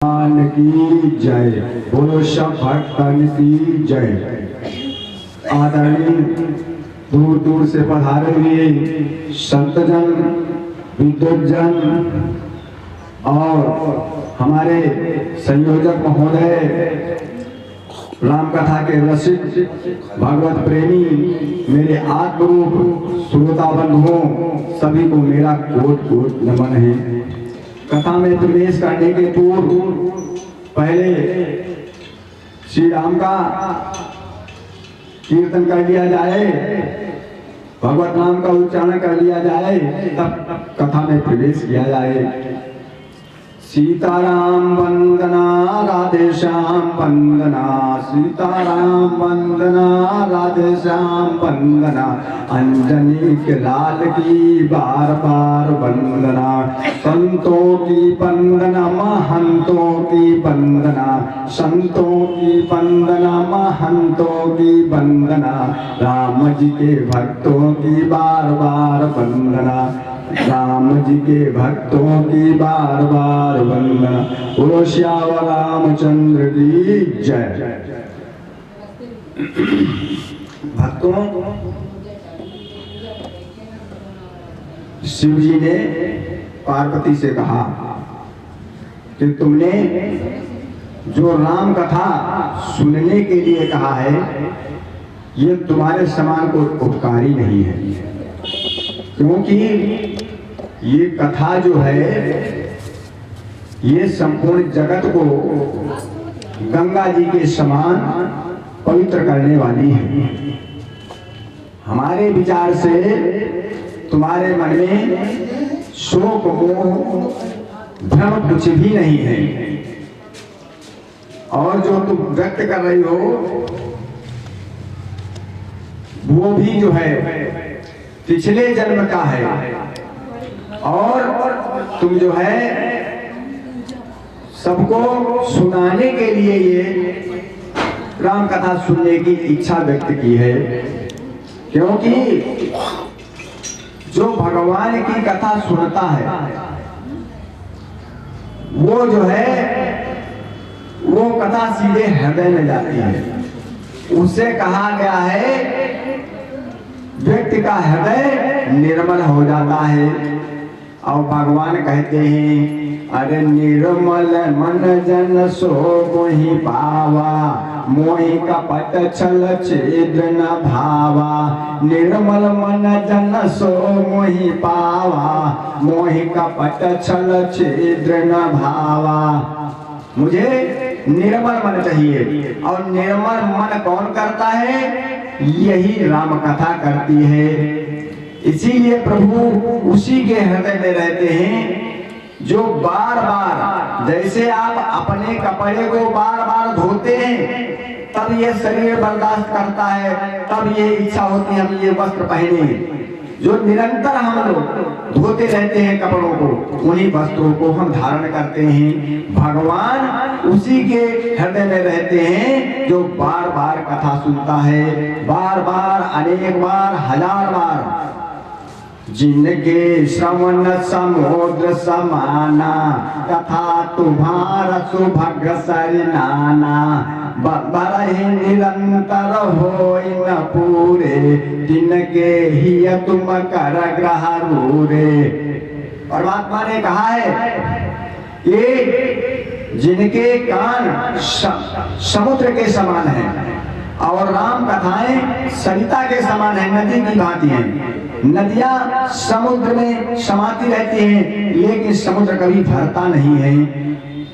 भगवान की जय। बोलो सब भक्तन की जय। आदरणीय दूर दूर से पधारे हुए संतजन, विद्वजन और हमारे संयोजक महोदय, राम कथा के रसिक, भगवत प्रेमी, मेरे आत्मरूप श्रोता बंधुओं, सभी को मेरा कोट कोट नमन है। कथा में प्रवेश करने के पूर्व पहले श्री राम का कीर्तन कर लिया जाए, भगवत नाम का उच्चारण कर लिया जाए, तब कथा में प्रवेश किया जाए। सीताराम वंदना राधे श्याम वंदना, सीताराम वंदना राधे श्याम वंदना, अंजनी के लाल की बार बार वंदना, संतों की वंदना महंतों की वंदना, संतों की वंदना महंतों की वंदना, राम जी के भक्तों की बार बार वंदना, राम जी के भक्तों की बार बार वंदना। बोलो श्याम रामचंद्र की जय। भक्तों, शिव जी ने पार्वती से कहा कि तुमने जो राम कथा सुनने के लिए कहा है, ये तुम्हारे समान कोई उपकारी नहीं है, क्योंकि ये कथा जो है ये संपूर्ण जगत को गंगा जी के समान पवित्र करने वाली है। हमारे विचार से तुम्हारे मन में शोक मोह भ्रम कुछ भी नहीं है, और जो तुम व्यक्त कर रही हो वो भी जो है पिछले जन्म का है, और तुम जो है सबको सुनाने के लिए ये राम कथा सुनने की इच्छा व्यक्त की है। क्योंकि जो भगवान की कथा सुनता है वो जो है वो कथा सीधे हृदय में जाती है। उससे कहा गया है व्यक्ति का हृदय निर्मल हो जाता है। और भगवान कहते हैं, अरे निर्मल मन जन सो मोहि पावा, मोहि कपट छल छिद्र न भावा, निर्मल मन जन सो मोहि पावा, मोहि कपट छल छिद्र न भावा। मुझे निर्मल मन चाहिए, और निर्मल मन कौन करता है? यही राम कथा करती है। इसीलिए प्रभु उसी के हृदय में रहते हैं जो बार बार, जैसे आप अपने कपड़े को बार बार धोते हैं तब ये शरीर बर्दाश्त करता है, तब ये इच्छा होती है हम ये वस्त्र पहने। जो निरंतर हम लोग धोते रहते हैं कपड़ों को, उन्हीं वस्त्रों को हम धारण करते हैं। भगवान उसी के हृदय में रहते हैं जो बार बार कथा सुनता है, बार बार, अनेक बार, हजार बार। जिनके श्रवण समुद्र समाना, कथा तुम्हारा सुभग सरिनाना, बरहि निरंतर होई न पूरे, तिनके ही तुम कर ग्रह रूरे। परमात्मा ने कहा है कि जिनके कान समुद्र के समान है और राम कथाएं सरिता के समान है, नदी की भांति है। नदियां समुद्र में समाती रहती हैं, लेकिन समुद्र कभी भरता नहीं है।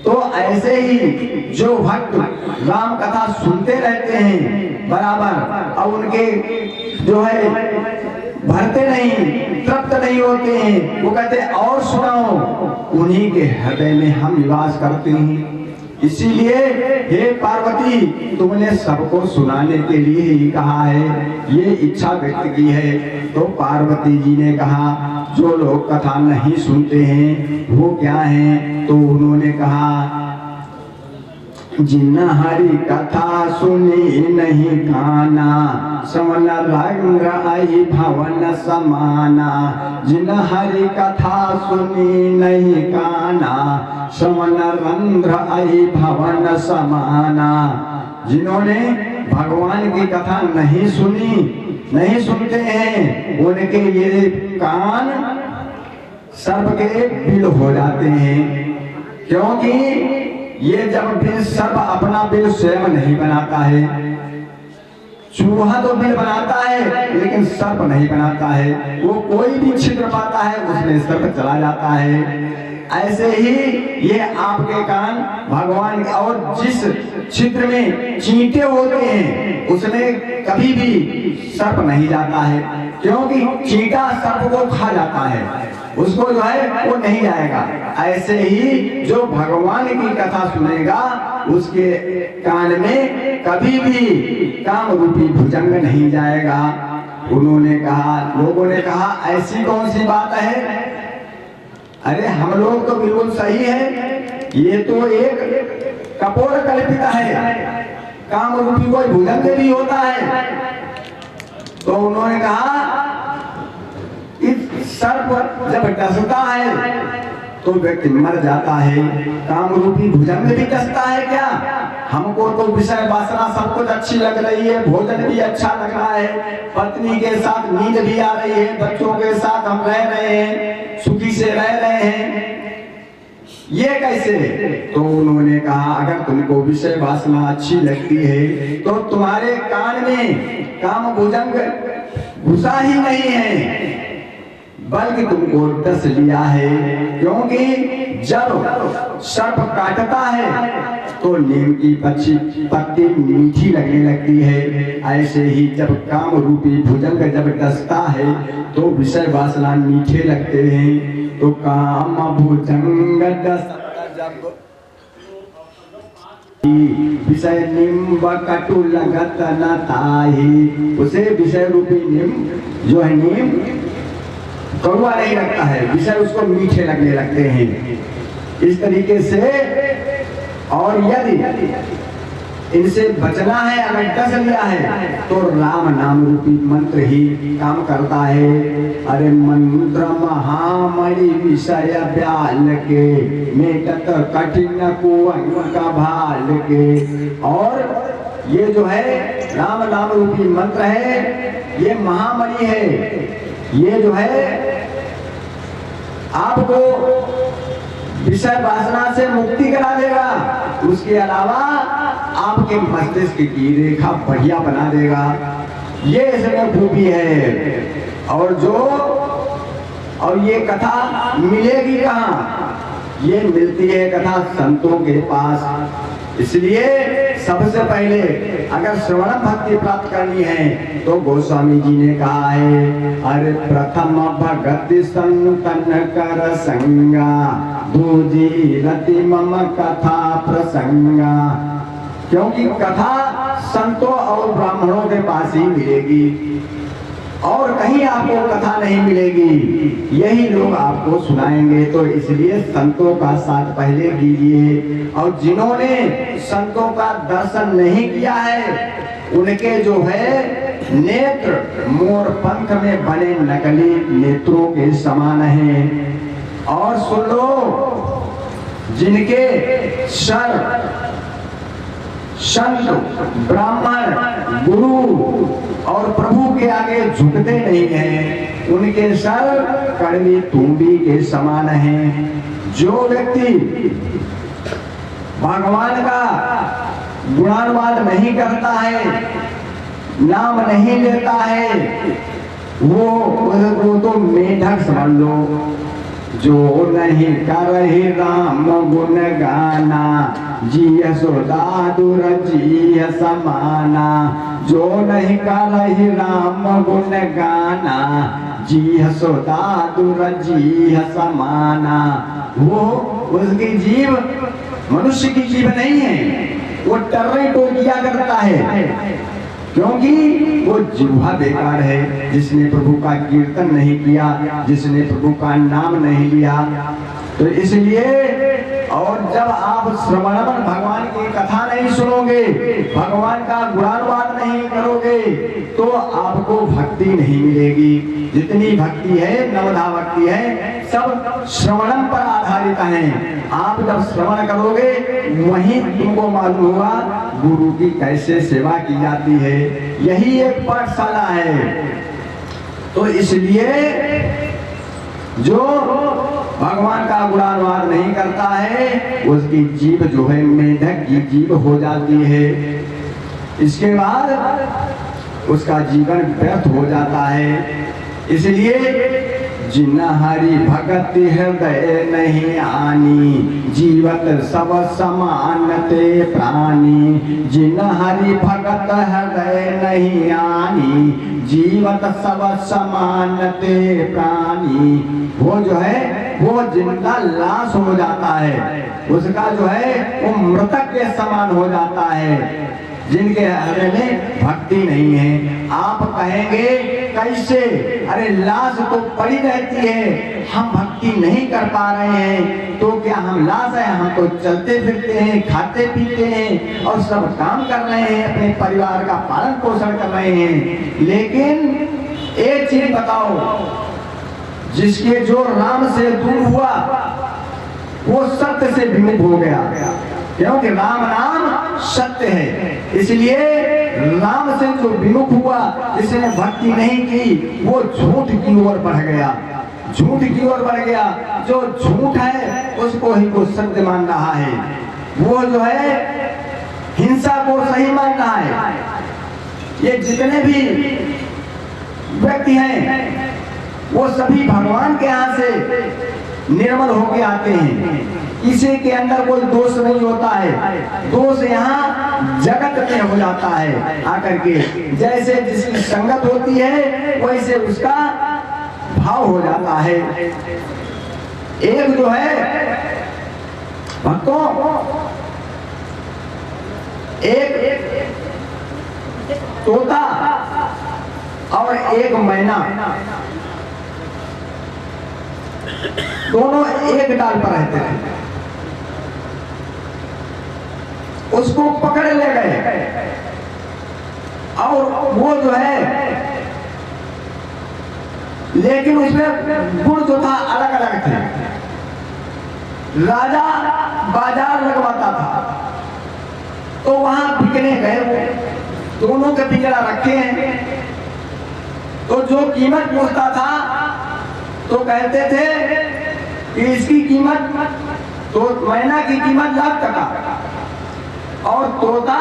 तो ऐसे ही जो भक्त राम कथा सुनते रहते हैं बराबर, और उनके जो है भरते नहीं, तृप्त नहीं होते हैं, वो कहते हैं और सुनाओ, उन्हीं के हृदय में हम निवास करते हैं। इसीलिए हे पार्वती, तुमने सबको सुनाने के लिए ही कहा है, ये इच्छा व्यक्त की है। तो पार्वती जी ने कहा जो लोग कथा नहीं सुनते हैं वो क्या हैं? तो उन्होंने कहा जिन हरि कथा सुनी नहीं काना, श्रवण रंग आई भवन समाना। जिन हरि कथा सुनी नहीं काना, श्रवण रंग आई भवन समाना। जिन्होंने भगवान की कथा नहीं सुनी, नहीं सुनते हैं, उनके ये कान सर्प के बिल हो जाते हैं। क्योंकि ये जब बिल, सर्प अपना बिल स्वयं नहीं बनाता है। चूहा तो बिल बनाता है लेकिन सर्प नहीं बनाता है। वो कोई भी छिद्र पाता है उसमें सर्प चला जाता है। ऐसे ही ये आपके कान भगवान, और जिस छिद्र में चींटे होते हैं उसमें कभी भी सर्प नहीं जाता है, क्योंकि चींटा सर्प को खा जाता है, उसको जो है वो नहीं जाएगा। ऐसे ही जो भगवान की कथा सुनेगा उसके कान में कभी भी काम रूपी भुजंग नहीं जाएगा। उन्होंने कहा, लोगों ने कहा ऐसी कौन सी बात है? अरे हम लोग तो बिल्कुल सही है, ये तो एक कपोल कल्पिता है, काम रूपी कोई भुजंग भी होता है। तो उन्होंने कहा इस सर्प जब डसता है तो व्यक्ति मर जाता है, काम रूपी भुजंग भी डसता है क्या? हमको तो विषय वासना सब कुछ अच्छी लग रही है, भोजन भी अच्छा लग रहा है, पत्नी के साथ नींद भी आ रही है, बच्चों के साथ हम रह रहे हैं, सुखी से रह रहे हैं, ये कैसे? तो उन्होंने कहा अगर तुमको विषय वासना अच्छी लगती है तो तुम्हारे कान में काम भुजंग घुसा ही नहीं है, बल्कि तुमको डस लिया है। क्योंकि जब सर्प काटता है तो नीम की पत्ती मीठी लगने लगती है, ऐसे ही जब काम रूपी भुजंग जब डसता है तो विषय वासना मीठे लगते हैं। तो काम भुजंग जब विषय निम्ब कटु लगत न ताही, उसे विषय रूपी निम्ब जो है नीम कड़वा नहीं लगता है, विषय उसको मीठे लगने लगते हैं। इस तरीके से, और यदि इनसे बचना है, अगर डस लिया है तो राम नाम रूपी मंत्र ही काम करता है। अरे मंत्र महामणि विषय ब्याल के, मेटत कठिन कुंवर का भाल के। और ये जो है राम नाम रूपी मंत्र है, ये महामणि है, ये जो है आपको विषय वासना से मुक्ति करा देगा, उसके अलावा आपके मस्तिष्क की रेखा बढ़िया बना देगा। ये इसमें खूबी है। और ये कथा मिलेगी कहाँ? ये मिलती है कथा संतों के पास। इसलिए सबसे पहले अगर श्रवण भक्ति प्राप्त करनी है तो गोस्वामी जी ने कहा है, अरे प्रथम भगति संतन कर संगा, दूजी रति मम कथा प्रसंगा। क्योंकि कथा संतों और ब्राह्मणों के पास ही मिलेगी, और कहीं आपको कथा नहीं मिलेगी, यही लोग आपको सुनाएंगे। तो इसलिए संतों का साथ पहले कीजिए। और जिन्होंने संतों का दर्शन नहीं किया है उनके जो है नेत्र मोर पंख में बने नकली नेत्रों के समान हैं। और सुन लो, जिनके सर संत ब्राह्मण गुरु और प्रभु के आगे झुकते नहीं हैं, उनके सर कड़वी तुम्बी के समान हैं। जो व्यक्ति भगवान का गुणानुवाद नहीं करता है, नाम नहीं लेता है, वो तो मेढक समझ लो। जो नहीं करहि राम गुण गाना, जिय सोदा दुर जिय समाना। जो नहीं करहि राम गुण गाना, जिय सोदा दुर जिय समाना। वो उसकी जीव मनुष्य की जीव नहीं है, वो टर्रे टोकिया करता है, क्योंकि वो जिह्वा बेकार है। जिसने प्रभु का कीर्तन नहीं किया, जिसने प्रभु का नाम नहीं लिया, तो इसलिए और जब आप श्रवणमन भगवान की कथा नहीं सुनोगे, भगवान का गुणानुवाद नहीं करोगे, तो आपको भक्ति नहीं मिलेगी। जितनी भक्ति है, नवधा भक्ति है, सब श्रवणम पर आधारित है। आप जब श्रवण करोगे वहीं तुमको मालूम होगा गुरु की कैसे सेवा की जाती है। यही एक पाठशाला है। तो इसलिए जो भगवान का गुणानुवाद नहीं करता है उसकी जीभ जो है मेढक की जीभ हो जाती है। इसके बाद उसका जीवन व्यर्थ हो जाता है। इसलिए जिन हरि भगत हृदय नहीं आनी, जीवत सब समान ते प्राणी। जिन हरि भगत हृदय नहीं आनी, जीवत सब समान ते प्राणी। वो जो है वो जिनका लाश हो जाता है, उसका जो है वो मृतक के समान हो जाता है, जिनके हृदय में भक्ति नहीं है। आप कहेंगे कैसे? अरे लाश तो पड़ी रहती है, हम भक्ति नहीं कर पा रहे हैं, तो क्या हम लाश है? हम तो चलते फिरते हैं, खाते पीते हैं और सब काम कर रहे हैं, अपने परिवार का पालन पोषण कर रहे हैं। लेकिन एक चीज बताओ, जिसके जो राम से दूर हुआ वो सत्य से विमुख हो गया, क्योंकि राम नाम सत्य है। इसलिए राम से जो विमुख हुआ, जिसने भक्ति नहीं की, वो झूठ की ओर बढ़ गया, झूठ की ओर बढ़ गया। जो झूठ है उसको ही वो सत्य मान रहा है, वो जो है हिंसा को सही मान रहा है। ये जितने भी व्यक्ति हैं वो सभी भगवान के यहाँ से निर्मल होके आते हैं। किसी के अंदर कोई दोष नहीं होता है। दोष यहाँ जगत में हो जाता है आकर के। जैसे जिसकी संगत होती है वैसे उसका भाव हो जाता है। एक जो है भक्तों, एक तोता और एक मैना, दोनों एक डाल पर रहते थे। उसको पकड़ ले गए और वो जो है, लेकिन उसमें गुण जो था अलग अलग थे। राजा बाजार लगवाता था तो वहां बिकने गए, वो दोनों के पिंजरा रखे हैं। तो जो कीमत पूछता था तो कहते थे कि इसकी कीमत, तो मैना की कीमत $1,00,000 और तोता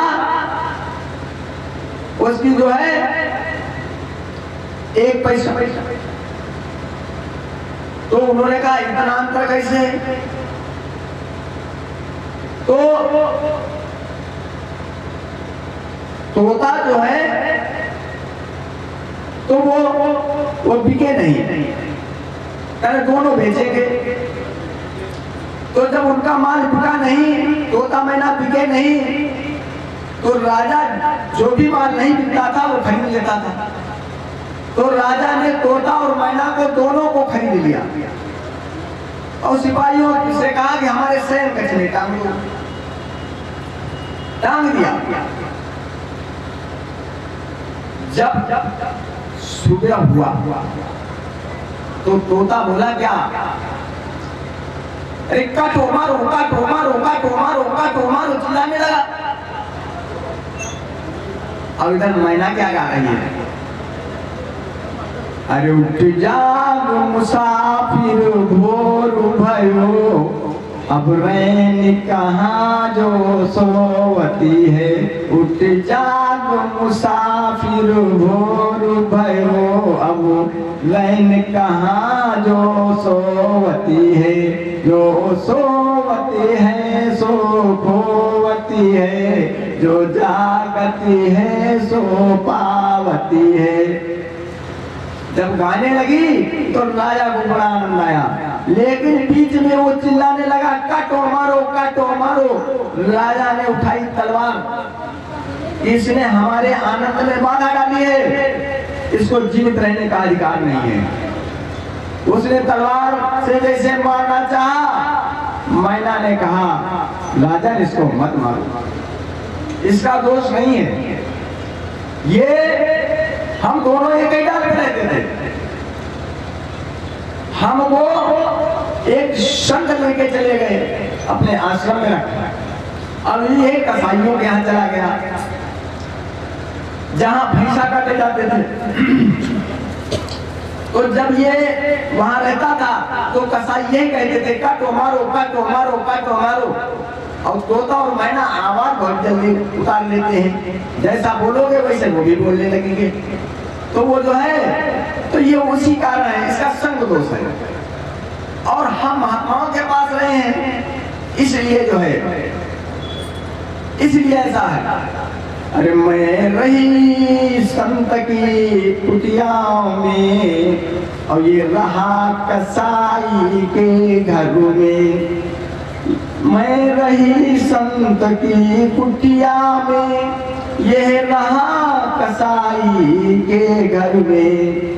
उसकी जो है 1 पैसा। तो उन्होंने कहा इतना अंतर कैसे? तो तोता जो है तो वो बिके नहीं, दोनों बेचेंगे। तो जब उनका माल बिका नहीं, तोता मैना बिके नहीं, तो राजा जो भी माल नहीं बिकता था वो खरीद लेता था। तो राजा ने तोता और मैना को दोनों को खरीद लिया और सिपाहियों से कहा कि हमारे शहर कचरे टांग दो। टांग दिया। जब सुबह हुआ तो तोता बोला क्या? अरे काटो मारो, काटो मारो, काटो मारो, काटो मारो, चिल्लाने लगा। अब इधर मैना क्या गा रही है? अरे उठ जाग मुसाफिर भोर भयो, अब रैन कहाँ जो सोवती है। उठ जाग मुसाफिर भोर भयो, अब रैन कहाँ जो सोवती है। जो सोवती है सो खोवती है, जो जागती है सो पावती है। जब गाने लगी तो राजा को बड़ा आनंद आया, लेकिन बीच में वो चिल्लाने लगा काटो मारो, काटो मारो। राजा ने उठाई तलवार, इसने हमारे आनंद में बाधा डाली है, इसको जीवित रहने का अधिकार नहीं है। उसने तलवार से जैसे मारना चाहा, मैना ने कहा राजन इसको मत मारो, इसका दोष नहीं है, ये हम दोनों एक ही डाल में रहते थे, हम वो एक शंख लेके चले गए अपने आश्रम में रखा, अब ये कसाईयों के यहाँ चला गया जहां भैंसा काटे जाते थे। तो जब ये वहां रहता था तो कसाई यही कहते थे काटो मारो काटो मारो काटो मारो, और तोता और मैना आवाज बहुत जल्दी उतार लेते हैं, जैसा बोलोगे वैसे वो भी बोलने लगेंगे। तो वो जो है तो ये उसी कारण है, इसका संग दोष है। और हम महात्माओं के पास रहे हैं इसलिए जो है, इसलिए ऐसा है। अरे मैं रही संत की कुटिया में और ये रहा कसाई के घर में, मैं रही संत की कुटिया में, ये रहा कसाई के घर में,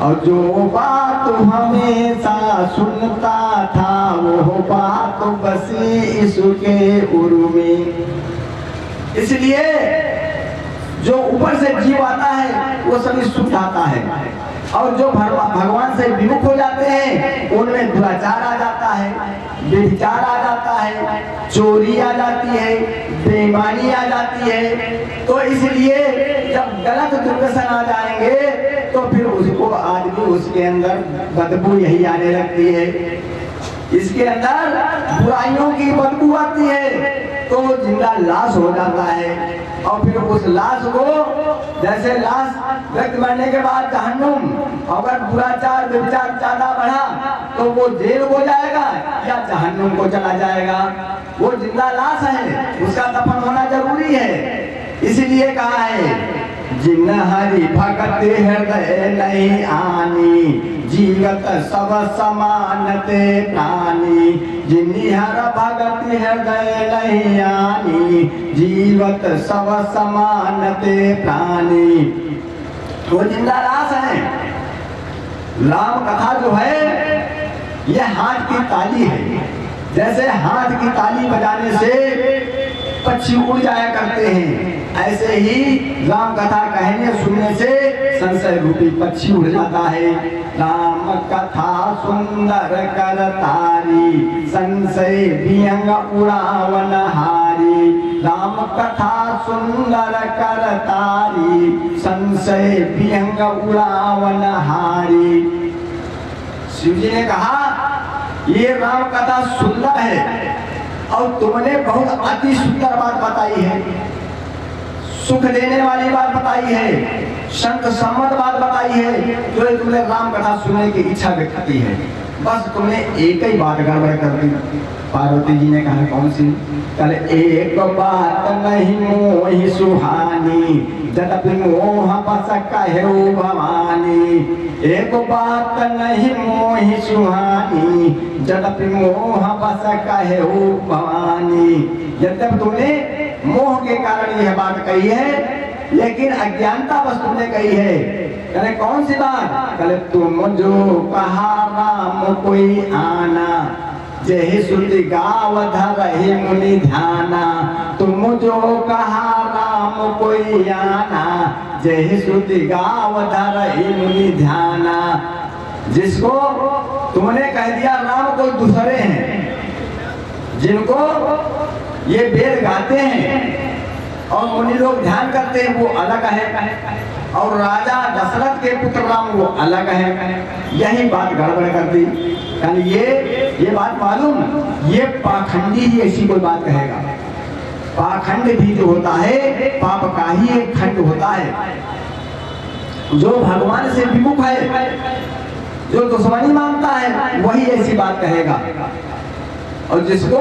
और जो बात हमेशा सुनता था वो बात बसी इसके उर में। इसलिए जो ऊपर से जीव आता है वो सभी सुख आता है, और जो भगवान से विमुख हो जाते हैं उनमें दुराचार आ जाता है, व्यभिचार आ जाता है, चोरी आ जाती है, बेईमानी आ जाती है। तो इसलिए जब गलत दुर्व्यसन आ जाएंगे तो फिर उसको आदमी उसके अंदर बदबू यही आने लगती है, इसके अंदर बुराइयों की बदबू आती है तो जिंदा लाश हो जाता है। और फिर उस लाश को जैसे लाश व्यक्त करने के बाद जहन्नुम, अगर दुराचार व्यभिचार ज्यादा बढ़ा तो वो जेल हो जाएगा या जहन्नुम को चला जाएगा। वो जिंदा लाश है, उसका दफन होना जरूरी है। इसीलिए कहा है जिन हरि भगत हृदय नहीं आनी, जीवत सब समानते प्राणी, जिन हर भगत हृदय नहीं आनी, जीवत सब समानते प्राणी। वो जिंदा लाश है। राम कथा जो है ये हाथ की ताली है, जैसे हाथ की ताली बजाने से पक्षी उड़ जाया करते हैं, ऐसे ही राम कथा कहने सुनने से संशय रूपी पक्षी उड़ जाता है। राम कथा सुंदर कर तारी, संशय विहंग उड़ावन हारी, राम कथा सुंदर कर तारी, संशय विहंग उड़ावन हारी। शिव जी ने कहा ये राम कथा सुंदर है और तुमने बहुत अति सुंदर बात बताई है, सुख देने वाली बात बताई है, संत सम्मत बात बताई है, जो तुमने राम कथा सुनने की इच्छा व्यक्त की है। बस तुमने एक ही बात गड़बड़ कर दी। पार्वती जी ने कहा कौन सी? कल एक बात नहीं मोहि सुहानी, जदपि मोह बस कहो भवानी, एक बात नहीं मोहि सुहानी, जदपि मोह बस कहो भवानी। यद्यप तुमने मोह के कारण यह बात कही है लेकिन अज्ञानता बस तुमने कही है। कहे कौन सी बात? कहे तुम जो कहा राम कोई आना, जय श्रुति गावध रहे मुनि ध्याना, तुम जो कहा राम कोई आना, जय श्रुति गावध रहे मुनि ध्याना। जिसको तुमने कह दिया राम कोई दूसरे हैं, जिनको ये वेद गाते हैं और मुनि लोग ध्यान करते हैं वो अलग है, और राजा दशरथ के पुत्र राम वो अलग है। यही बात गड़बड़ कर दी। यानी ये बात मालूम, ये पाखंडी ही ऐसी कोई बात कहेगा। पाखंड भी जो होता है पाप का ही एक खंड होता है। जो भगवान से विमुख है, जो दुश्मनी मानता है, वही ऐसी बात कहेगा। और जिसको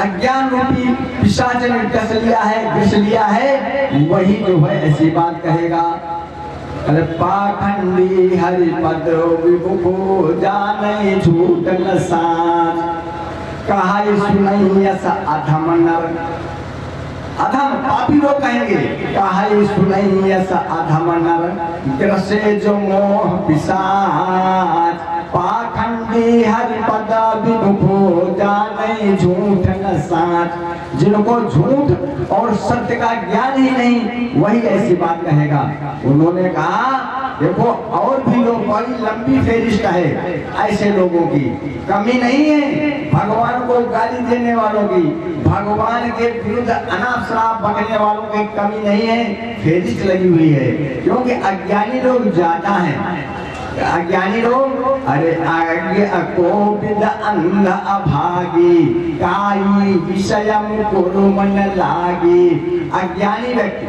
अज्ञान रूपी पिशाच ने डस लिया है, विष लिया है, वही जो है ऐसी बात कहेगा। अरे पाखंडी हरिपद विमुख जाने झूठ न साच, कहा सुनई यस अधम नर। अधम पापी लोग कहेंगे कहा सुनई यस अधम नर, ग्रसे जो मोह पिशाच, पाखंडी हरिपद विमुखो जाने झूठ न साच। जिनको झूठ और सत्य का ज्ञान ही नहीं, वही ऐसी बात कहेगा। उन्होंने कहा देखो और भी लोग, बड़ी लंबी फेरिस्त है ऐसे लोगों की, कमी नहीं है भगवान को गाली देने वालों की, भगवान के विरुद्ध अनाप शराप बकने वालों की कमी नहीं है, फेरिस्त लगी हुई है। क्योंकि अज्ञानी लोग ज्यादा हैं। अज्ञानी लोग, अरे आगे अकोपिद अंध अभागी काई विषयम कुरु मन लागी। अज्ञानी व्यक्ति,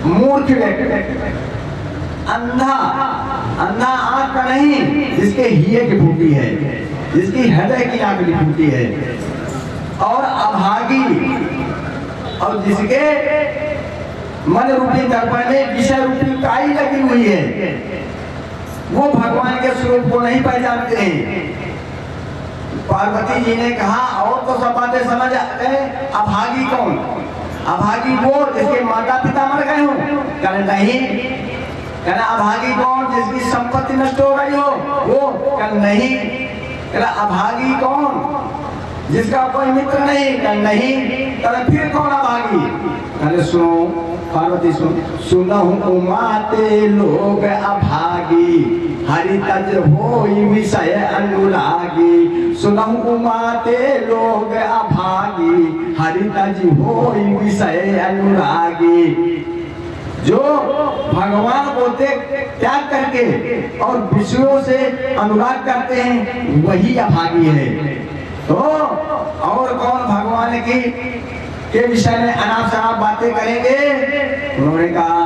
मूर्ख व्यक्ति, अंधा, अंधा आंख का नहीं, जिसके हिये की फूटी है, जिसकी हृदय की आंख की फूटी है, और अभागी, और जिसके मन रूपी दर्पण में विषय रूपी काई लगी हुई है, वो भगवान के स्वरूप को नहीं पहचानते हैं। पार्वती जी ने कहा और तो सब बातें समझ गए, अभागी कौन? अभागी वो जिसके माता पिता मर गए हो? कहना नहीं। कहना अभागी कौन? जिसकी संपत्ति नष्ट हो गई हो वो? कहना नहीं। कहना अभागी कौन? जिसका कोई मित्र नहीं? कहना नहीं। कहना फिर कौन अभागी? कहने सुनो पार्वती, सुनहु माते लोग अभागी हरि तज होई विषय अनुरागी। सुनहु माते लोग अभागी हरि तज होई विषय अनुरागी। जो भगवान को त्याग करके और विषयों से अनुराग करते हैं वही अभागी है। तो और कौन भगवान की के विषय में अनाप शराप बातें करेंगे? उन्होंने कहा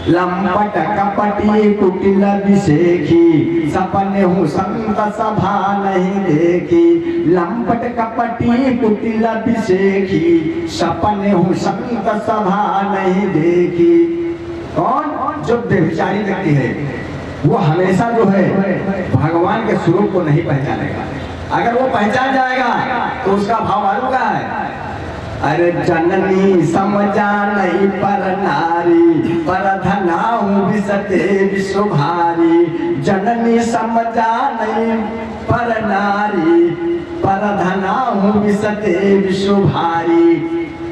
लंपट कपटी कुटिल विषेखी सपने हूँ संत सभा नहीं देखी। लंपट कपटी कुटिल विषेखी सपने हूँ संत सभा नहीं देखी। कौन? जो व्यभिचारी व्यक्ति है वो हमेशा जो है भगवान के स्वरूप को नहीं पहचानेगा। अगर वो पहचान जाएगा तो उसका भाव मालूम क्या है? अरे जननी समझा नहीं पर नारी पर धनाऊ विसते विश्व भारी। जननी समझा नहीं पर नारी पर धनाऊ विसते विश्व भारी।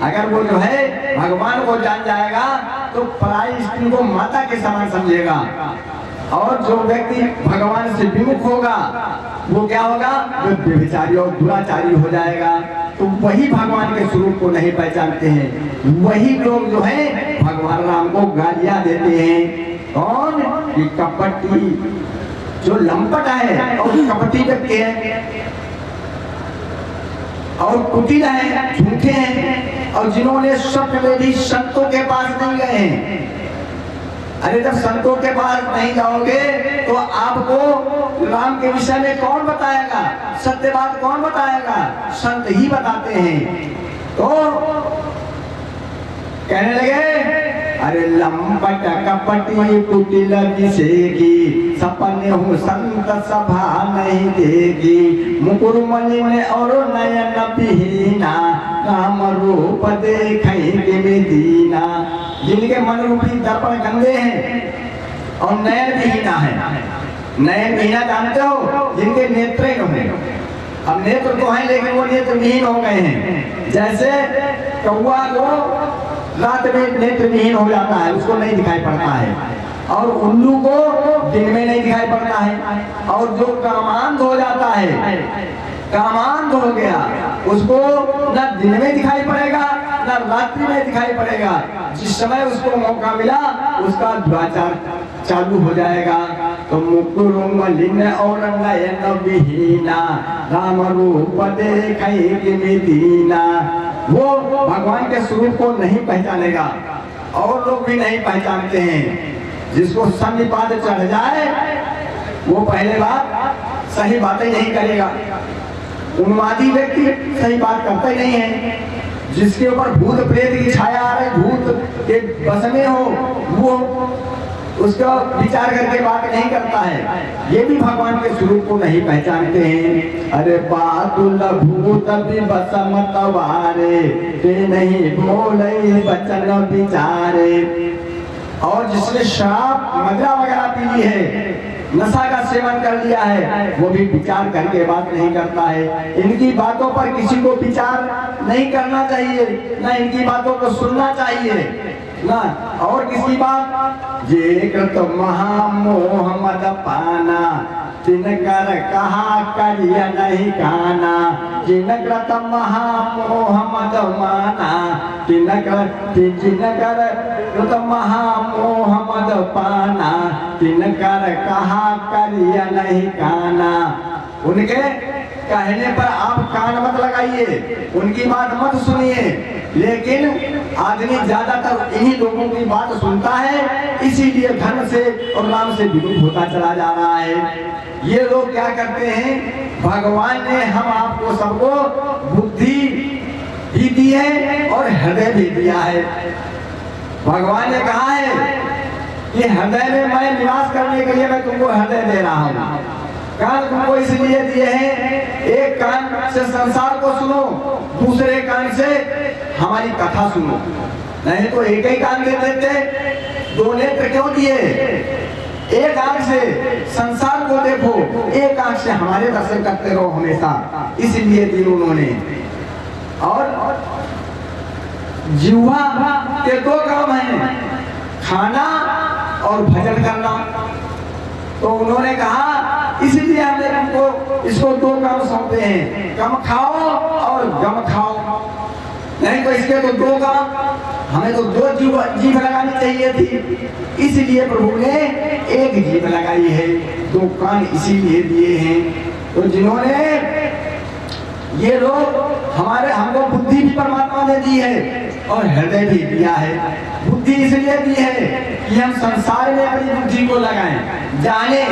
अगर वो जो है भगवान को जान जाएगा तो पराई स्त्री को माता के समान समझेगा। और जो व्यक्ति भगवान से विमुख होगा वो क्या होगा? वो व्यभिचारी और दुराचारी हो जाएगा। तो वही भगवान के स्वरूप को नहीं पहचानते हैं। वही लोग जो है भगवान राम को गालियां देते हैं। कौन? कि कपटी, जो लंपट है और कपटी व्यक्ति है और कुटिल है, झूठे हैं, और जिन्होंने स्वप्न में भी संतों के पास नहीं गए हैं। अरे जब संतों के पास नहीं जाओगे तो आपको राम के विषय में कौन बताएगा? सत्य बात कौन बताएगा? संत ही बताते हैं। तो कहने लगे अरे लंपट कपटी कुटिल विषेखी सपने हूँ संत सभा नहीं देगी। मुकुर मलिन और नयन विहीना काम रूप देखेंगे में दीना। जिनके मन रूपी दर्पण गंदे हैं और नयन विहीना है। नयन विहीना जानते हो? जिनके नेत्र ही नहीं। अब नेत्र तो है लेकिन वो नेत्र विहीन हो गए हैं। जैसे कौवा को रात में नेत्र विहीन हो जाता है, उसको नहीं दिखाई पड़ता है, और उल्लू को दिन में नहीं दिखाई पड़ता है। और जो कामांध हो जाता है, कामांध हो गया, उसको न दिन में दिखाई पड़ेगा न रात्रि में दिखाई पड़ेगा। जिस समय उसको मौका मिला उसका दुराचार चालू हो जाएगा। तो मुकुर मलिन और नयन विहीना राम रूप देखेंगे में दीना। वो भगवान के स्वरूप को नहीं पहचानेगा और लोग भी नहीं पहचानते हैं। जिसको सन्निपात चढ़ जाए वो पहले बात सही बातें नहीं करेगा। उन्मादी व्यक्ति सही बात करता ही नहीं है। जिसके ऊपर भूत प्रेत की छाया आ रही, भूत के बस में हो, वो उसका विचार करके बात नहीं करता है। ये भी भगवान के स्वरूप को नहीं पहचानते हैं। अरे बातुल भूत बसम तवारे ते नहीं बोले बचन विचारे। और जिसने शराब मदिरा वगैरह पी ली है नशा का सेवन कर लिया है, वो भी विचार करके बात नहीं करता है। इनकी बातों पर किसी को विचार नहीं करना चाहिए, ना इनकी बातों को सुनना चाहिए ना। और किसी बात जे तो महामोह मद पाना, जिनकर कहा करिया नहीं काना, जिनकर महामोह मद माना, जिनकर महामोह मद पाना, जिनकर कहा करिया नहीं काना। उनके कहने पर आप कान मत लगाइए, उनकी बात मत सुनिए, लेकिन आदमी ज्यादातर इन्हीं लोगों की बात सुनता है, इसीलिए धर्म से और नाम से विमुख होता चला जा रहा है। ये लोग क्या करते हैं, भगवान ने हम आपको सबको बुद्धि भी दी है और हृदय भी दिया है। भगवान ने कहा है कि हृदय में मैं निवास करने के लिए मैं तुमको हृदय दे रहा हूँ। कान तुमको इसलिए दिए हैं, एक कान से संसार को सुनो, दूसरे कान से हमारी कथा सुनो। नहीं तो एक ही कान दे देते, दो नेत्र क्यों दिए? एक आंख से संसार को देखो, एक आंख से हमारे दर्शन करते रहो हमेशा, इसलिए दिए उन्होंने। और जिह्वा के दो काम हैं, खाना और भजन करना। तो उन्होंने कहा इसलिए हमने तुमको इसको दो काम सौंपे हैं, कम खाओ और गम खाओ। नहीं तो इसके तो दो काम, हमें तो दो जीभ लगानी चाहिए थी, इसलिए प्रभु ने एक जीभ लगाई है, दो कान इसीलिए दिए हैं। तो जिन्होंने ये लोग हमको बुद्धि भी परमात्मा ने दी है और हृदय भी दिया है। बुद्धि इसलिए दी है कि हम संसार में अपनी बुद्धि को लगाएं, जाने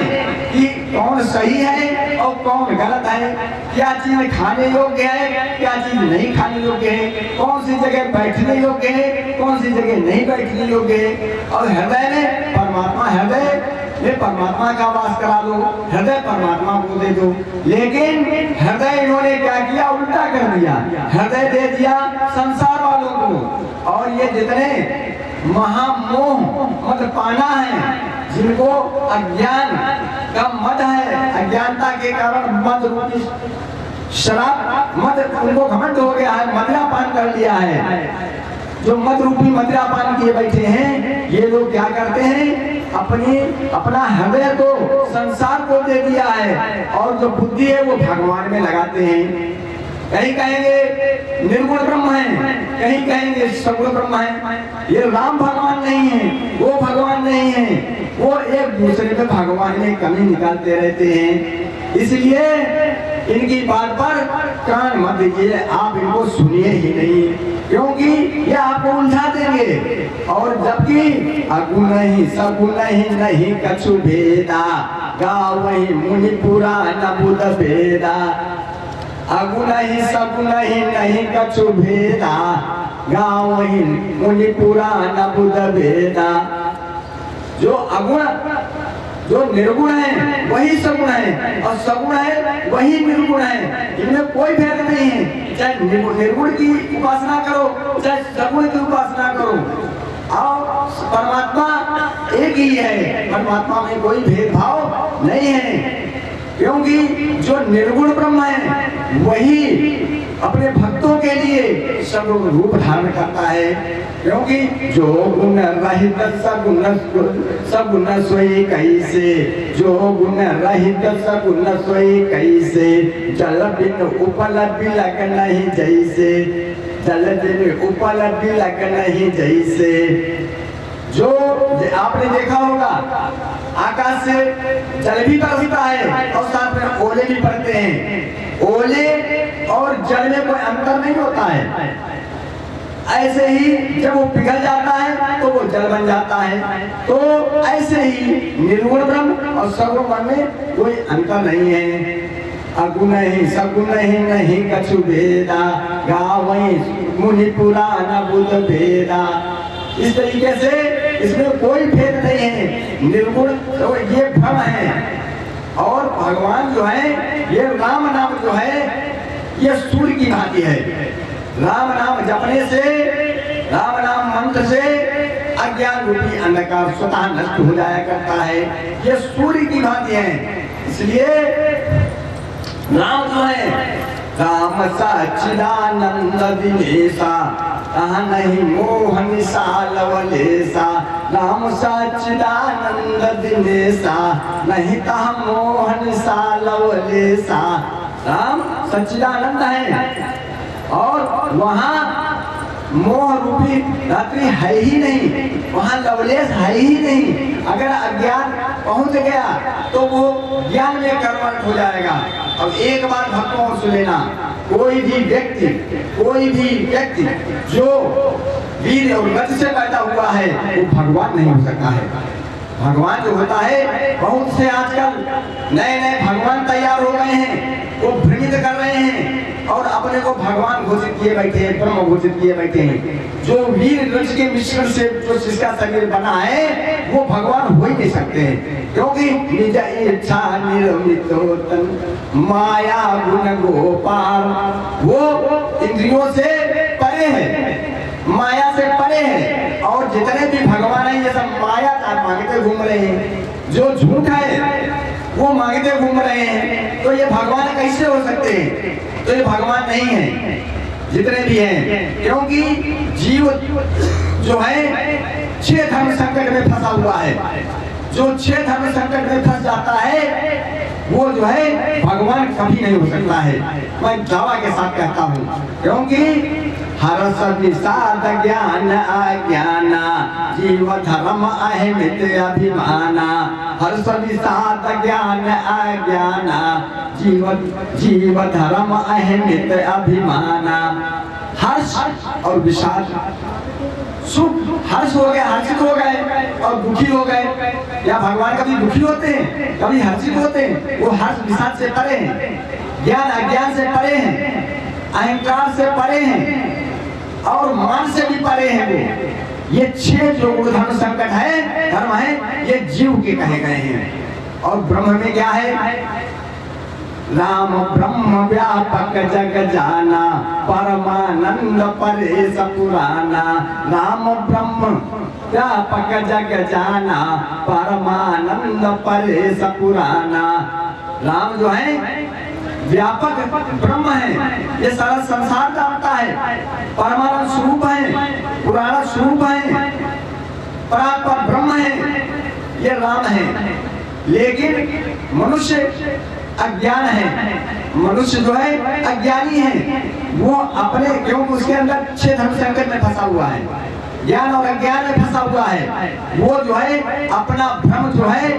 कि कौन सही है और कौन गलत है, क्या चीज खाने योग्य है, क्या चीज नहीं खाने योग्य है, कौन सी जगह बैठने योग्य है, कौन सी जगह नहीं बैठने योग्य है। और हृदय में परमात्मा, हृदय में परमात्मा का वास करा दो, हृदय परमात्मा को दे दो। लेकिन हृदय इन्होंने क्या किया, उल्टा कर दिया, हृदय दे दिया संसार वालों को। और ये जितने महामोह मद पाना है, जिनको अज्ञान का मद है, अज्ञानता के कारण मद रूपी शराब मद उनको घमंड हो गया है, मदिरा पान कर लिया है। जो मद रूपी मदिरा पान किए बैठे हैं, ये लोग क्या करते हैं, अपना हृदय को संसार को दे दिया है और जो बुद्धि है वो भगवान में लगाते हैं। कहीं कहेंगे निर्गुण ब्रह्म है, कहीं कहेंगे सगुण ब्रह्म है। ये राम भगवान नहीं है, वो भगवान नहीं है, वो एक दूसरे में भगवान में कमी निकालते रहते हैं। इसलिए इनकी बात पर कान मत दीजिए, आप इनको सुनिए ही नहीं, क्योंकि ये आपको उलझा देंगे। और जबकि अगुण ही सगुण ही नहीं कछु भेदा, गावहि मुनि पुराण बुध भेदा। अगुण ही सगुण ही नहीं कछु भेदा, गावहि मुनि पुराण बुध भेदा। जो अगुण, जो निर्गुण है वही सगुण है, और सगुण है वही निर्गुण है, इनमें कोई भेद नहीं है। चाहे निर्गुण की उपासना करो, चाहे सगुण की उपासना करो, और परमात्मा एक ही है, परमात्मा में कोई भेदभाव नहीं है। क्योंकि जो निर्गुण ब्रह्म है वही अपने भक्तों के लिए सगुण रूप धारण करता है। क्योंकि जो गुण रहित सगुण सोई कैसे, जो गुण रहित सगुण सोई कैसे, जल बिन उपल बिलक नहीं जैसे, जल बिन उपल बिलक नहीं जैसे। जो आपने देखा होगा आकाश से जल भी बरसता है और साथ में ओले भी पड़ते हैं, ओले और जल में कोई अंतर नहीं होता है। ऐसे ही जब वो पिघल जाता है तो वो जल बन जाता है। तो ऐसे ही निर्गुण ब्रह्म और सगुण ब्रह्म में कोई अंतर नहीं है। अगुण ही सगुण ही नहीं कछु भेदा, गावहि मुनि पुराण बुध भेदा। इस तरीके से इसमें कोई भेद नहीं है, निर्गुण तो ये भ्रम है। और भगवान जो है, ये राम नाम जो है ये सूर्य की भांति है। राम नाम जपने से, राम नाम मंत्र से अज्ञान रूपी अंधकार स्वतः नष्ट हो जाया करता है। ये सूर्य की भांति है। इसलिए राम जो है राम सच्चिदानंद दिनेशा कहा नहीं मोहन सा लवलेसा। राम सच्चिदानंद दिनेशा नहीं कहा मोहन सा लवलेसा। राम सच्चिदानंद है और वहाँ मोह रूपी रात्रि है ही नहीं, वहाँ लवलेश है ही नहीं। अगर अज्ञान पहुंच गया तो वो ज्ञान में कन्वर्ट हो जाएगा। अब एक बात भक्तों और सुन लेना, कोई भी व्यक्ति जो वीर और गति से पैदा हुआ है वो भगवान नहीं हो सकता है। भगवान जो होता है, बहुत से आजकल नए नए भगवान तैयार हो गए हैं, वो भ्रमित कर रहे हैं और अपने को भगवान घोषित किए बैठे हैं, ब्रह्म घोषित किए बैठे हैं। जो वीर रज के मिश्रण से जो जिसका शरीर बना है वो भगवान हो ही नहीं सकते हैं, क्योंकि निज इच्छा निर्मित तन माया गुण गोपाल, वो इंद्रियों से परे है, माया से परे है। और जितने भी भगवान हैं ये सब माया का मांगते घूम रहे हैं, जो झूठ है वो मांगते घूम रहे हैं। तो ये भगवान कैसे हो सकते हैं? तो ये भगवान नहीं है जितने भी हैं, क्योंकि जीव जो है 6 धर्म संकट में फंसा हुआ है। जो 6 धर्म संकट में फंस जाता है वो जो है भगवान कभी नहीं हो सकता है। मैं दावा के साथ कहता हूँ, क्योंकि हर्ष विषाद ज्ञान अज्ञाना जीव धर्म अहमित अभिमाना। हर्ष विषाद ज्ञान अज्ञाना जीव धर्म अहमित अभिमाना। हर्ष और विषाद, सुख हर्ष हो गए, हर्षित हो गए और दुखी हो गए। या भगवान कभी दुखी होते हैं, कभी हर्षित होते हैं? वो हर्ष विषाद से परे हैं, ज्ञान अज्ञान से परे हैं, अहंकार से परे हैं और मान से भी परे हैं। वो ये 6 जो धर्म संकट है, धर्म है, ये जीव के कहे गए हैं। और ब्रह्म में क्या है? राम ब्रह्म व्यापक जग जाना परमानंद परेश पुराना। राम ब्रह्म व्यापक जग जाना परमानंद परेश पुराना। राम जो है व्यापक ब्रह्म है, ये सारा संसार जानता है, परमानंद स्वरूप है, पुराना स्वरूप है, परात्पर ब्रह्म है, ये राम है। लेकिन मनुष्य अज्ञान है, मनुष्य जो है अज्ञानी है, वो अपने क्योंकि उसके अंदर 6 धर्म संकट में फंसा हुआ है, ज्ञान और अज्ञान में फंसा हुआ है। वो जो है अपना भ्रम जो है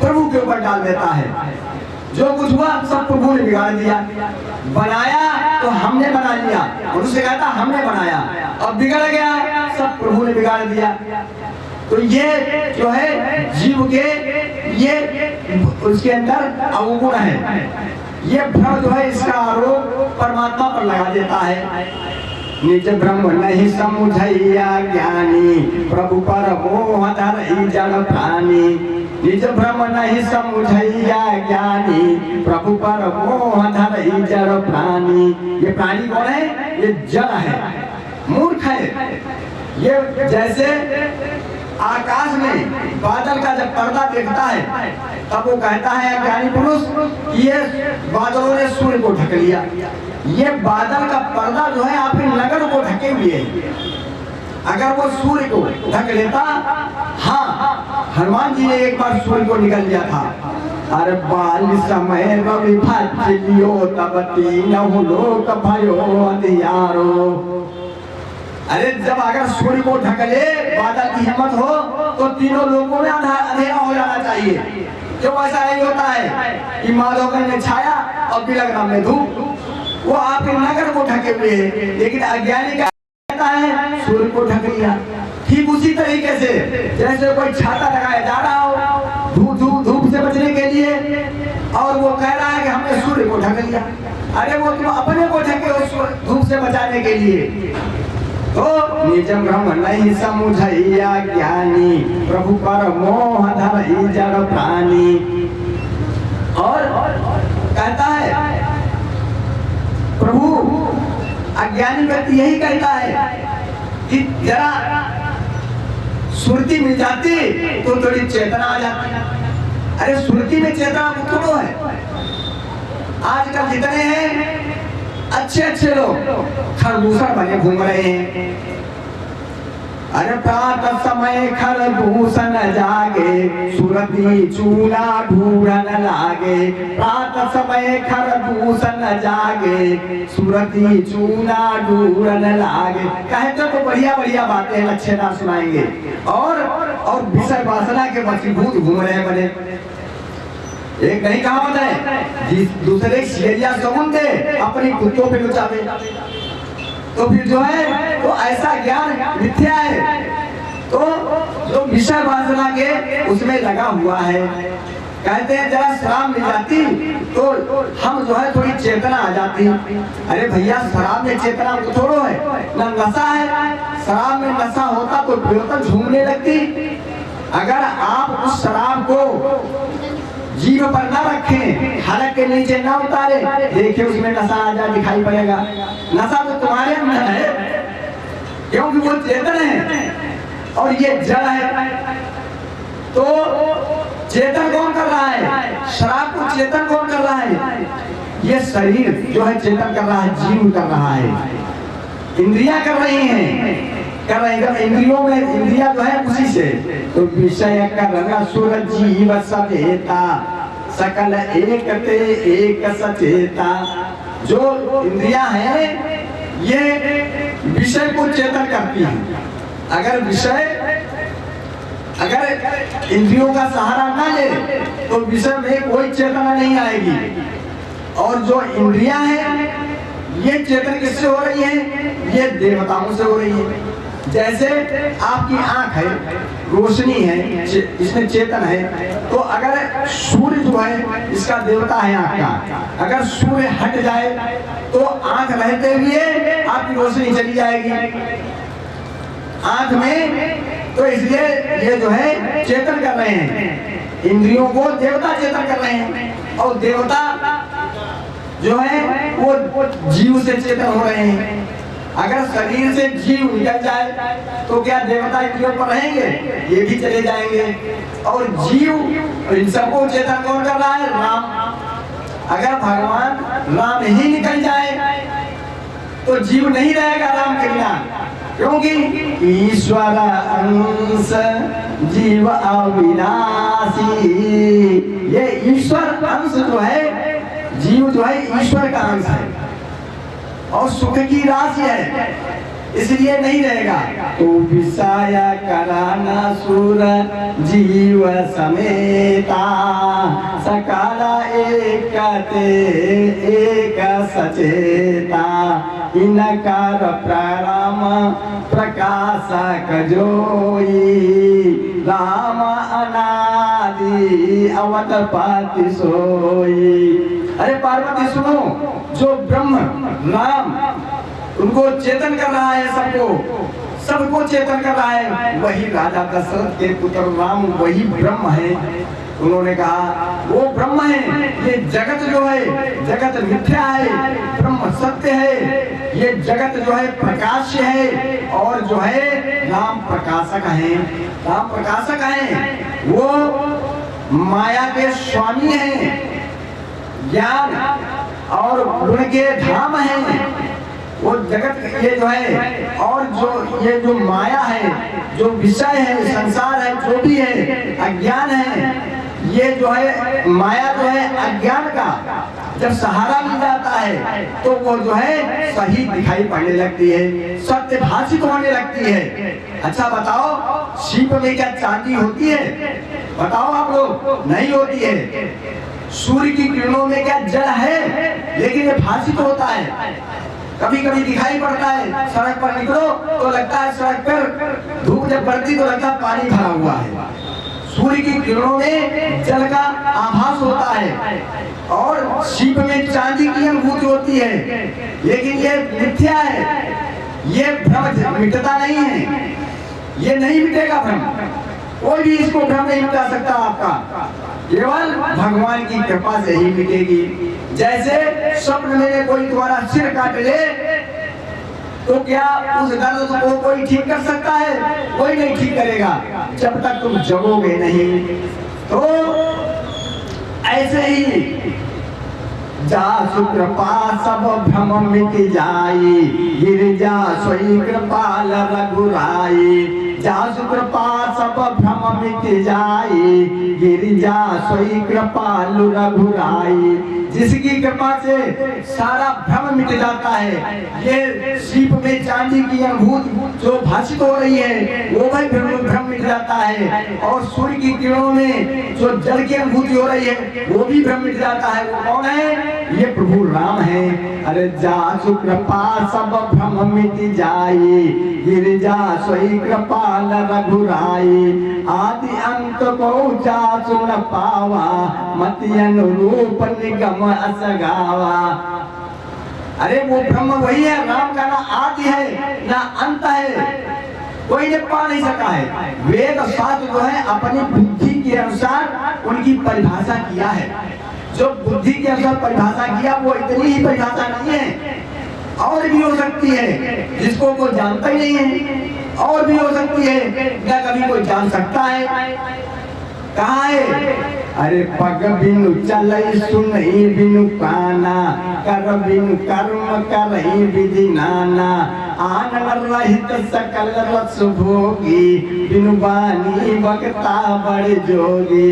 प्रभु के ऊपर डाल देता है। जो कुछ हुआ सब प्रभु ने बिगाड़ दिया, बनाया तो हमने बना लिया, मनुष्य कहता हमने बनाया, अब बिगड़ गया, सब प्रभु ने बिगाड़ दिया। तो ये जो है जीव के ये उसके अंदर अवगुण है, ये भ्रम जो है इसका आरोप परमात्मा पर लगा देता है। निज ब्रह्म नहीं समुझैया ज्ञानी प्रभु पर मोह धरई जड़ प्राणी। निज ब्रह्म नहीं समुझैया ज्ञानी प्रभु पर मोह धरई जड़ प्राणी। ये प्राणी कौन है? ये जड़ है, मूर्ख है। ये जैसे आकाश में बादल का जब पर्दा देखता है तब वो कहता है ज्ञानी पुरुष ये बादलों ने सूर्य को ढक लिया। ये बादल का पर्दा जो है आपके नगर को ढके हुए है, अगर वो सूर्य को ढक लेता। हाँ, हनुमान जी ने एक बार सूर्य को निकल लिया था। अरे बाल समय रवि लियो तब तीनों लोक भयो अंधियारो। अरे जब अगर सूर्य को ढक ले बादल की हिम्मत हो तो तीनों लोगों में अंधेरा हो जाना चाहिए। क्यों ऐसा नहीं होता है कि माधोगंज में छाया और बिलगराम में धूप, वो आपके नगर को ढके हुए है। लेकिन अज्ञानी का कहता है सूर्य को ढक लिया। ठीक उसी तरीके से जैसे कोई छाता लगाया जा रहा हो धूप से बचने के लिए और वो कह रहा है कि हमने सूर्य को ढक लिया। अरे वो तुम अपने को ढके हो धूप से बचाने के लिए। तो निज ब्रह्म नहीं समुझैया ज्ञानी प्रभु पर मोह धरई जड़ प्राणी। और कहता है प्रभु अज्ञानी व्यक्ति यही कहता है कि जरा सुरती मिल जाती तो थोड़ी चेतना आ जाती। अरे सुरती में चेतना थोड़ो है। आजकल जितने हैं अच्छे अच्छे लोग खरगूसर बने घूम रहे हैं। अरे प्रातः समय खरगूसन जागे, सुरती चूल्हा ढूंढन लागे। प्रातः समय खरगूसन जागे, सुरती चूल्हा ढूंढन लागे। कहते तो बढ़िया बढ़िया बातें अच्छे ना सुनाएंगे और विषय वासना के वशीभूत घूम रहे बने। एक नहीं कहावत है, दूसरे शेरिया सगुन दे अपनी कुत्तों पे लुचावे। तो फिर जो है तो ऐसा ज्ञान मिथ्या है। तो जो विषय वासना के उसमें लगा हुआ है, कहते हैं जरा शराब मिल जाती तो हम जो है थोड़ी चेतना आ जाती। अरे भैया शराब में चेतना तो थोड़ो है, ना नशा है। शराब में नशा होता तो बेहतर झूमने लगती। अगर आप उस शराब को जीभ पर ना रखें, हलक के नीचे ना उतारे, देखिए उसमें नशा आ जाए दिखाई पड़ेगा। नशा तो तुम्हारे अंदर है क्योंकि वो चेतन है और ये जड़ है। तो चेतन कौन कर रहा है? शराब को चेतन कौन कर रहा है? ये शरीर जो है चेतन कर रहा है, जीव कर रहा है, इंद्रियां कर रही हैं, कर रहे हैं। इंद्रियों में इंद्रिया जो है उसी से। तो विषय कर सुर जीव सचेता, सकल एक ते एक सचेता। जो इंद्रिया है ये विषय को चेतन करती है। अगर इंद्रियों का सहारा ना ले तो विषय में कोई चेतना नहीं आएगी। और जो इंद्रियां हैं ये चेतन किससे हो रही है? ये देवताओं से हो रही है। जैसे आपकी आंख है, रोशनी है, इसमें चेतन है। तो अगर सूर्य जो है इसका देवता है आंख का, अगर सूर्य हट जाए तो आंख रहते हुए आपकी रोशनी चली जाएगी आंख में। तो इसलिए ये जो है चेतन कर रहे हैं, इंद्रियों को देवता चेतन कर रहे हैं। और देवता जो है वो जीव से चेतन हो रहे हैं। अगर शरीर से जीव निकल जाए तो क्या देवता इंद्रियों पर रहेंगे? ये भी चले जाएंगे। और जीव इन सबको चेतन कौन कर रहा है? राम। अगर भगवान राम ही निकल जाए तो जीव नहीं रहेगा राम के बिना, क्योंकि ईश्वर अंश जीव अविनाशी। ये ईश्वर अंश जो है, जीव जो है ईश्वर का अंश है और सुख की राशि है, इसलिए नहीं रहेगा। तो विषय कराना सुर जीव समेता, सकल एक ते एक सचेता। इनकार प्रारम प्रकाशक जोई, राम अनादि अवतपति सोई। अरे पार्वती सुनो, जो ब्रह्म राम उनको चेतन कर रहा है, सबको चेतन कर रहा है, वही राजा दशरथ के पुत्र राम वही ब्रह्म है। उन्होंने कहा वो ब्रह्म है। ये जगत जो है जगत मिथ्या है, ब्रह्म सत्य है। ये जगत जो है प्रकाश्य है और जो है राम प्रकाशक है। राम प्रकाशक है, वो माया के स्वामी हैं, ज्ञान और गुण के धाम है। वो जगत ये जो है और जो ये जो माया है, जो विषय है, संसार है, जो भी है अज्ञान है। ये जो है माया जो है अज्ञान का जब सहारा मिल जाता है तो वो जो है सही दिखाई पड़ने लगती है, सत्य भाषित होने लगती है। अच्छा बताओ, शिप में क्या चांदी होती है? बताओ आप लोग, नहीं होती है। सूर्य की किरणों में क्या जल है? लेकिन ये भाषित होता है, कभी कभी दिखाई पड़ता है। सड़क पर निकलो तो लगता है सड़क पर धूप जब पड़ती तो लगता है पानी भरा हुआ है। सूर्य की किरणों में जल का आभास होता है और शिप में चांदी की अनुभूति होती है। लेकिन ये मिथ्या है, ये भ्रम मिटता नहीं है, ये नहीं मिटेगा भ्रम। कोई भी इसको भ्रम नहीं मिटा सकता आपका, केवल भगवान की कृपा से ही मिटेगी। जैसे स्वप्न में कोई तुम्हारा सिर काट ले तो क्या उस दर्द को कोई ठीक कर सकता है? कोई नहीं ठीक करेगा जब तक तुम जगोगे नहीं। तो ऐसे ही जा सुकृपा सब भ्रम मिट जाई, गिरिजा सोई कृपाल रघुराई। जा सुकृपा सब भ्रम मिट जाई, गिरिजा सोई कृपाल रघुराई। जिसकी कृपा से सारा भ्रम मिट जाता है। ये सीप में चांदी की अनुभूति जो भाषित हो रही है वो भी भ्रम मिट जाता है, और सूर्य की किरणों में जो जल की अनुभूति हो रही है वो भी भ्रम मिट जाता है। वो कौन है? ये प्रभु राम है। अरे जासु कृपा सब भ्रम मिट जाई, गिरिजा सोई कृपाल रघुराई। आदि अंत को जासु न पावा, मति अनुरूप निगम असगावा। अरे वो ब्रह्म वही है, राम का ना आदि है ना अंत है, कोई ने पा नहीं सका है। वेद शास्त्र जो है अपनी बुद्धि के अनुसार उनकी परिभाषा किया है। जो बुद्धि के अनुसार परिभाषा किया वो इतनी ही परिभाषा नहीं है, और भी हो सकती है जिसको कोई जानता ही नहीं है, और भी हो सकती है क्या कभी कोई जान सकता है। कहाँ है? अरे पग बिनु चलई सुनई बिनु काना, कर बिनु कर्म करई विधि नाना। आनंद रहित सकल रस भोगी, बिनु बानी बकता बड़े जोगी।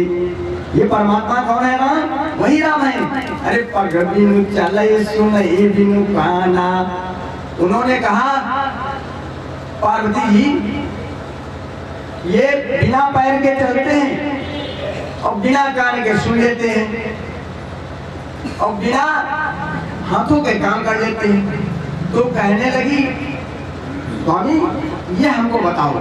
ये परमात्मा कौन है? ना वही राम है। अरे पग बिनु चलई सुनई बिनु काना। उन्होंने कहा पार्वती जी ये बिना पैर के चलते हैं और बिना कान के सुन लेते हैं और बिना हाथों के काम कर लेते हैं। तो कहने लगी स्वामी ये हमको बताओ,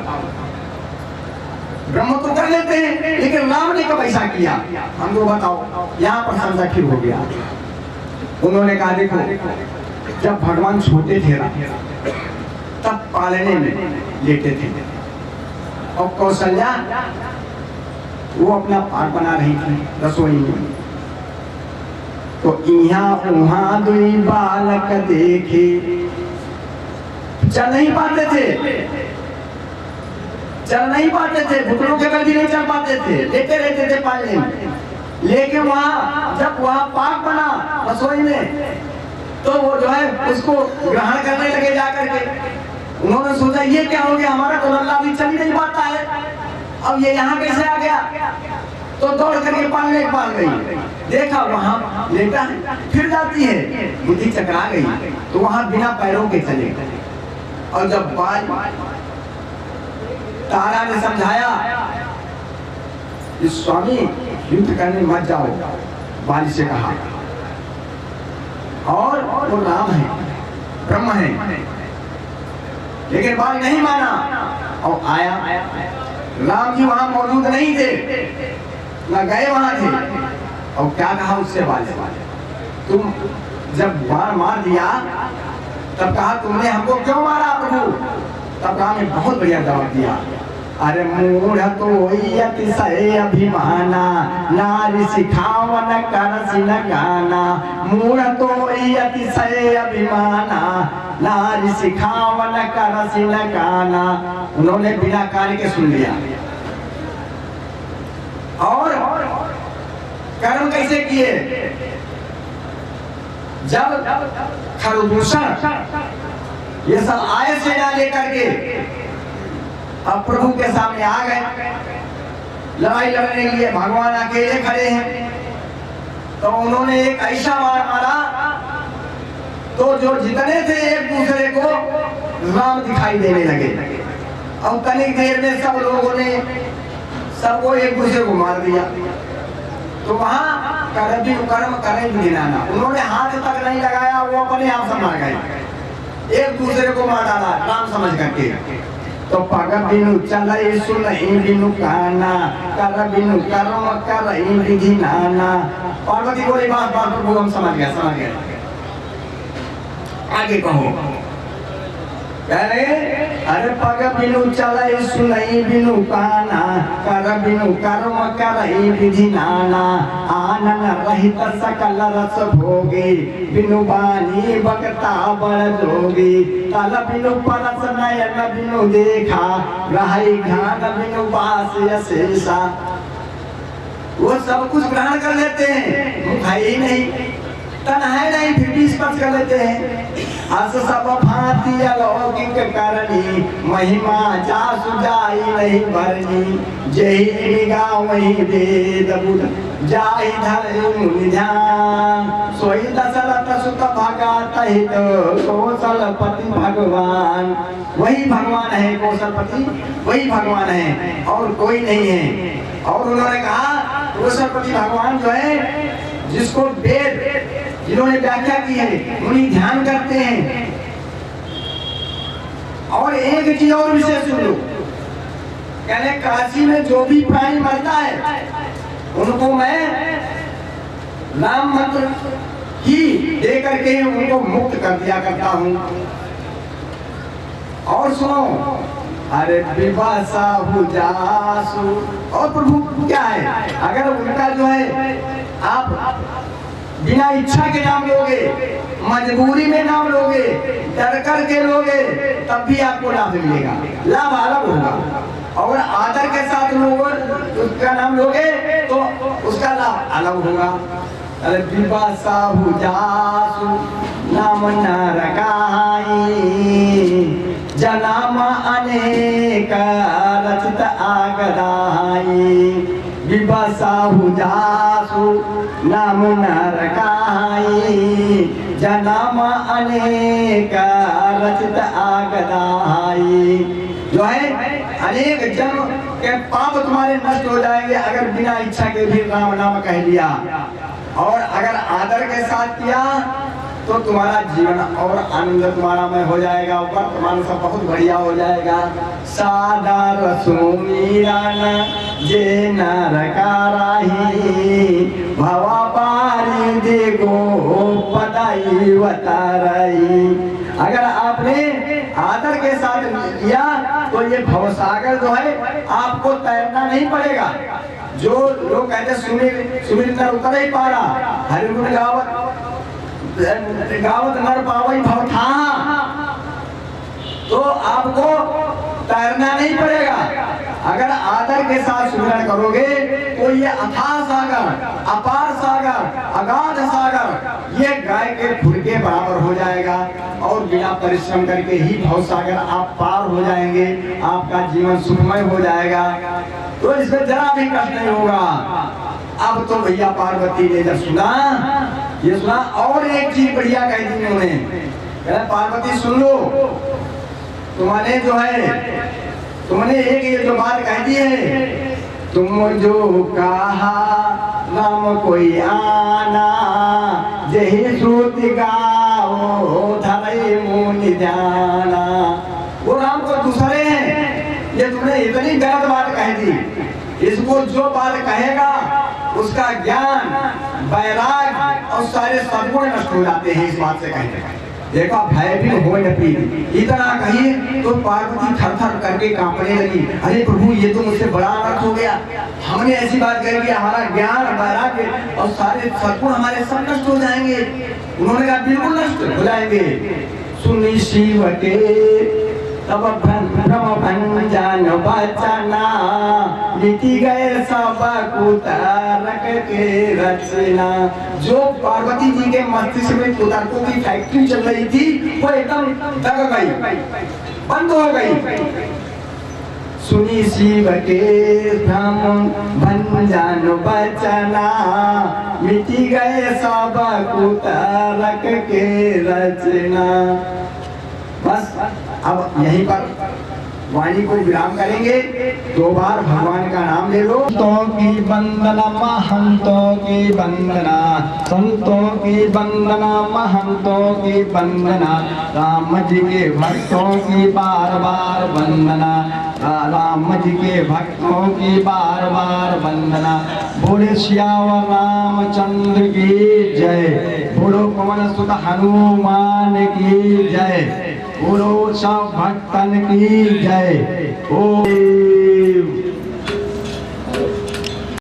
ब्रह्म तो कर लेते हैं लेकिन राम ने कब ऐसा किया, हमको बताओ। यहाँ पर समझा फिर हो गया। उन्होंने कहा देखो जब भगवान छोटे थे तब पालने में लेटे थे और कौशल्या वो अपना पाक बना रही थी रसोई में। तो यहाँ उहाँ दुई बालक देखे, चल नहीं पाते थे, चल नहीं पाते थे, घुटनों के बल भी नहीं चल पाते थे, लेटे रहते थे पालने में। लेकिन वहाँ जब वहाँ पाक बना रसोई में तो वो जो है उसको ग्रहण करने लगे जाकर के। उन्होंने सोचा ये क्या हो गया, हमारा तो लल्ला भी चल ही नहीं पाता है, अब ये यहाँ कैसे आ गया। तो दौड़ करके पालने पाल गई, देखा वहाँ लेटा है, फिर जाती है, बुद्धि चकरा गई तो वहाँ बिना पैरों के चले। और जब बाल तारा ने समझाया कि स्वामी युद्ध करने मत जाओ, बाली से कहा, और वो राम है ब्रह्म है, लेकिन बाल नहीं माना और आया। राम जी वहां मौजूद नहीं थे, न गए वहां थे, और क्या कहा उससे बाल से, तुम जब बाण मार दिया तब कहा तुमने हमको क्यों मारा प्रभु। तब राम ने बहुत बढ़िया जवाब दिया, अरे मूढ़ तो अतिशय अभिमाना, नारी सिखावन करसी न गाना। मूढ़ तो अतिशय अभिमाना, नारी सिखावन करसी न गाना। उन्होंने बिना कार्य के सुन लिया। और कर्म कैसे किए? जब खरदूषण ये सब आय से ना लेकर के अब प्रभु के सामने आ गए, लड़ाई लड़ने के लिए भगवान अकेले खड़े हैं, तो उन्होंने एक ऐसा मार मारा तो जो जितने थे एक दूसरे को राम दिखाई देने लगे। और तनिक देर में सब लोगों ने सबको एक दूसरे को मार दिया। तो वहां कर्म करें दिलाना, उन्होंने हाथ तक नहीं लगाया, वो अपने आप से मार गए, एक दूसरे को मार डाला राम समझ करके। तो पग बिनु चलई सुनई बिनु काना, कर बिनु कर्म करई विधि नाना। पार्वती बोली बात बात प्रभु हम समझ गए, समझ गए, आगे कहो। कह रहे अरे पग बिनु चले सुनई बिनु काना, कर बिनु कर्म करई विधि नाना, आनन रहित सकल रस भोगी, बिनु बानी बकता बड़ जोगी, तल बिनु परस नयन बिनु देखा, रही ध्यान बिनु बास अशेषा। वो सब कुछ ग्रहण कर लेते हैं, मुख है ही नहीं, तन है नहीं, फिर भी स्पर्श कर लेते हैं। अस सब भांति अलौकिक करनी, महिमा जासु जाई नहीं भरनी, जेहि निगाह वही वेद बुध, जाहि धरि मुनि ध्यान, सोई दशरथ सुत भगत हित, कौशलपति भगवान। वही भगवान है, कौशलपति वही भगवान है और कोई नहीं है। और उन्होंने कहा कौशलपति भगवान जो है, जिसको वेद जिन्होंने व्याख्या की है, उन्हीं ध्यान करते हैं। और एक चीज और विशेष सुन लो, कहने काशी में जो भी प्राणी मरता है उनको मैं नाम मंत्र ही दे करके उनको मुक्त कर दिया करता हूं। और सुनो, अरे विवासा जासु। और प्रभु क्या है, अगर उनका जो है आप बिना इच्छा के नाम लोगे, मजबूरी में नाम लोगे, डर कर के लोगे, तब भी आपको लाभ मिलेगा, लाभ अलग होगा। और आदर के साथ लोगों उसका नाम लोगे तो उसका लाभ अलग होगा। अरे विवासा जासु नाम न रखाई, जनाम अनेक रचित आगदाई, विवासा जासु नाम न रखाई, जनाम अनेक रचित आगदाई। जो है अनेक जन्म के पाप तुम्हारे नष्ट हो जाएंगे अगर बिना इच्छा के भी राम नाम कह लिया। और अगर आदर के साथ किया तो तुम्हारा जीवन और आनंद तुम्हारा में हो जाएगा, वर्तमान सब बहुत बढ़िया हो जाएगा। सादा रसूमीरान जे नरकाराही, भवा पारी देखो पदाई वताराई। अगर आपने आदर के साथ किया तो ये भवसागर जो है आपको तैरना नहीं पड़ेगा। जो लोग कहते सुमिर नर उतर ही पारा, हरिगुण गावत नर पावई भवथा, तो आपको तैरना नहीं पड़ेगा। अगर आदर के साथ सुमिरन करोगे तो ये अथाह सागर, अपार सागर, अगाध सागर ये गाय के खुर के बराबर हो जाएगा। और बिना परिश्रम करके ही भव सागर आप पार हो जाएंगे, आपका जीवन सुखमय हो जाएगा। तो इसमें जरा भी कष्ट नहीं होगा। अब तो भैया पार्वती ने जब सुना, ये सुना और एक चीज बढ़िया कह दी उन्होंने, पार्वती सुन लो, तुम्हारे जो है तुमने एक ये जो बात कह दी है, तुम जो कहा नाम कोई आना, जही श्रुति गाओ धरई मुनि जाना। वो नाम को दूसरे हैं, ये तुमने इतनी गलत बात कह दी। इसको जो बात कहेगा उसका ज्ञान, वैराग और सारे सद्गुण नष्ट हो जाते हैं इस बात से कहने। देखो भय भी हो न पी, इतना कहिए तो पार्वती थर थर करके कांपने लगी। अरे प्रभु ये तो मुझसे बड़ा अनर्थ हो गया, हमने ऐसी बात कह दी, हमारा ज्ञान वैराग्य और सारे सद्गुण हमारे सब नष्ट हो जाएंगे। उन्होंने कहा बिल्कुल नष्ट हो जाएंगे। सुनी शिव के तब भ्रम भंजन बचना, मिटी गए सब कुतर्क के रचना। जो पार्वती जी के मस्तिष्क में कुतर्कों की फैक्ट्री चल रही थी वो एकदम दब गई, बंद हो गई। सुनी शिव के भ्रम भंजन बचना, मिटी गए सब कुतर्क के रचना। बस अब यहीं पर वाणी को विराम करेंगे। 2 बार भगवान का नाम ले लो। संतों की वंदना, महंतों की वंदना, संतों की वंदना, महंतों की वंदना, राम जी के भक्तों की बार बार वंदना, राम जी के भक्तों की बार बार वंदना। बोले श्यावर रामचंद्र की जय, बोलो पवन सुत हनुमान की जय। गुरु सब भक्तन की जय। ओ